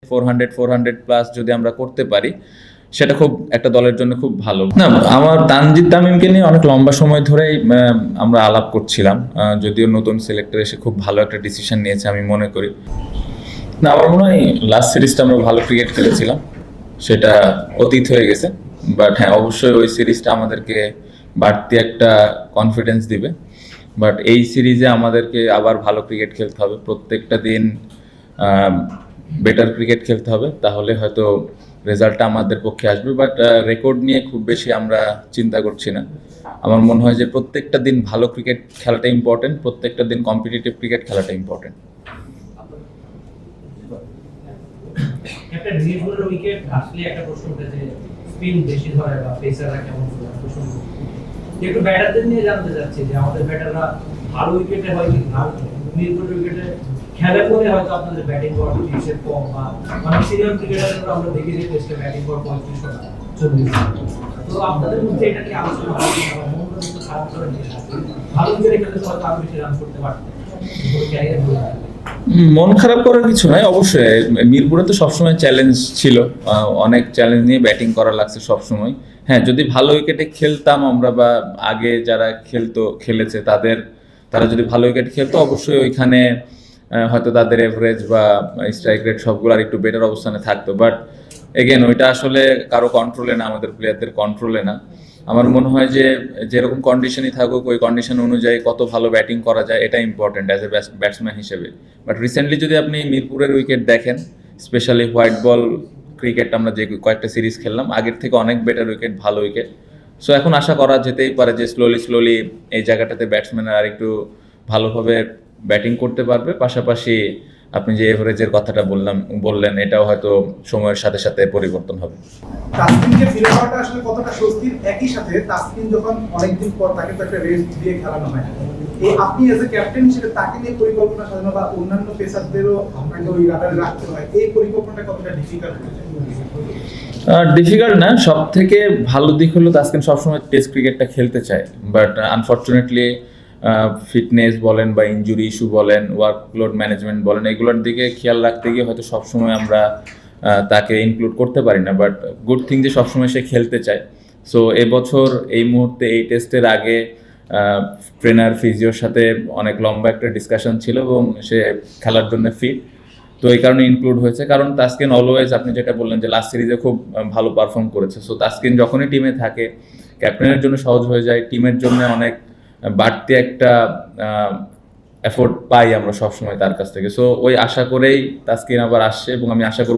400 plus যদি আমরা করতে পারি, সেটা খুব একটা দলের জন্য খুব ভালো। না, আমার তানজিদ তামিমকে নিয়ে অনেক লম্বা সময় ধরেই আমরা আলাপ করছিলাম, যদিও নতুন সিলেক্টর এসে খুব ভালো একটা ডিসিশন নিয়েছে আমি মনে করি। না, আমার মনে হয় লাস্ট সিরিজটা আমরা ভালো ক্রিকেট খেলেছিলাম, সেটা অতীত হয়ে গেছে। বাট হ্যাঁ, অবশ্যই ওই সিরিজটা আমাদেরকে বাড়তি একটা কনফিডেন্স দিবে। বাট এই সিরিজে আমাদেরকে আবার ভালো ক্রিকেট খেলতে হবে, প্রত্যেকটা দিন বেটার ক্রিকেট খেলতে হবে, তাহলে হয়তো রেজাল্টটা আমাদের পক্ষে আসবে। বাট রেকর্ড নিয়ে খুব বেশি আমরা চিন্তা করছি না। আমার মনে হয় যে প্রত্যেকটা দিন ভালো ক্রিকেট খেলাটা ইম্পর্টেন্ট, প্রত্যেকটা দিন কম্পিটিটিভ ক্রিকেট খেলাটা ইম্পর্টেন্ট। একটা মিরপুরের উইকেট আসলে একটা প্রশ্ন উঠেছে, স্পিন বেশি ধরে বা পেসাররা কেমন প্রশ্ন একটু ব্যাটারদের নিয়ে জানতে চাচ্ছি যে আমাদের ব্যাটাররা ভালো উইকেটে হয় কি না, মিরপুরের উইকেটে খেলা করে হয়তো আপনাদের ব্যাটিং করার ফিনিশের কম, বা অনেক সিনিয়র ক্রিকেটাররা আমরা দেখি যে টেস্টে ব্যাটিং করার 35 রান 40 রান। তো আপনাদের মধ্যে এটা কি আলোচনা হয় না, মনটা একটু খারাপ করে নিয়ে আসে ভালো উইকেটে খেলতে হয়তো আরো বেশি রান করতে পারতেন ক্যারিয়ার বলে? মন খারাপ করার কিছু নাই, অবশ্যই মিরপুরে তো সবসময় চ্যালেঞ্জ ছিল, অনেক চ্যালেঞ্জ নিয়ে ব্যাটিং করা লাগছে সবসময়। হ্যাঁ, যদি ভালো উইকেটে খেলতাম আমরা, বা আগে যারা খেলেছে তারা যদি ভালো উইকেট খেলতো, অবশ্যই ওইখানে হয়তো তাদের এভারেজ বা স্ট্রাইক রেট সবগুলো আর একটু বেটার অবস্থানে থাকতো। বাট এগেন, ওইটা আসলে কারো কন্ট্রোলে না, আমাদের প্লেয়ারদের কন্ট্রোলে না। আমার মনে হয় যে যেরকম কন্ডিশনই থাকুক, ওই কন্ডিশন অনুযায়ী কত ভালো ব্যাটিং করা যায় এটা ইম্পর্টেন্ট অ্যাজ এ ব্যাটসম্যান হিসেবে। বাট রিসেন্টলি যদি আপনি মিরপুরের উইকেট দেখেন, স্পেশালি হোয়াইট বল ক্রিকেট আমরা যে কয়েকটা সিরিজ খেললাম, আগের থেকে অনেক বেটার উইকেট, ভালো উইকেট। সো এখন আশা করা যেতেই পারে যে স্লোলি এই জায়গাটাতে ব্যাটসম্যানরা আর একটু ভালোভাবে ব্যাটিং করতে পারবে। পাশাপাশি আপনি যে এভারেজের কথাটা বললেন, এটাও হয়তো সময়ের সাথে সাথে পরিবর্তন হবে। তাসকিনকে ফিরে পাওয়াটা আসলে কতটা স্বস্তির, একই সাথে তাসকিন যখন অনেকদিন পর তাকে তো একটা রেস্ট দিয়ে খেলানো হয়, এই আপনি এজ এ ক্যাপ্টেন হিসেবে তাকে নিয়ে পরিকল্পনা সাজানো বা অন্যান্য পেসারদেরও আপনাকে ওই রাডারে রাখতে হয়, এই পরিকল্পনাটা কতটা ডিফিকাল্ট হয়ে যায়? ডিফিকাল্ট না, সব থেকে ভালো দিক হলো তাসকিন সবসময় টেস্ট ক্রিকেটটা খেলতে চায়। বাট আনফর্চুনেটলি ফিটনেস বলেন বা ইনজুরি ইস্যু বলেন, ওয়ার্কলোড ম্যানেজমেন্ট বলেন, এগুলোর দিকে খেয়াল রাখতে গিয়ে হয়তো সবসময় আমরা তাকে ইনক্লুড করতে পারি না। বাট গুড থিং যে সবসময় সে খেলতে চায়। সো এবছর এই মুহূর্তে এই টেস্টের আগে ট্রেনার ফিজিওর সাথে অনেক লম্বা একটা ডিসকাশন ছিল এবং সে খেলার জন্য ফিট, তো এই কারণে ইনক্লুড হয়েছে। কারণ তাসকিন অলওয়েজ, আপনি যেটা বললেন যে লাস্ট সিরিজে খুব ভালো পারফর্ম করেছে, সো তাসকিন যখনই টিমে থাকে ক্যাপ্টেনের জন্য সহজ হয়ে যায়, টিমের জন্য অনেক বাড়তি একটা এফোর্ট পাই আমরা সবসময় তার কাছ থেকে। সো ওই আশা করেই তাসকিন আবার আসছে এবং আমি আশা করব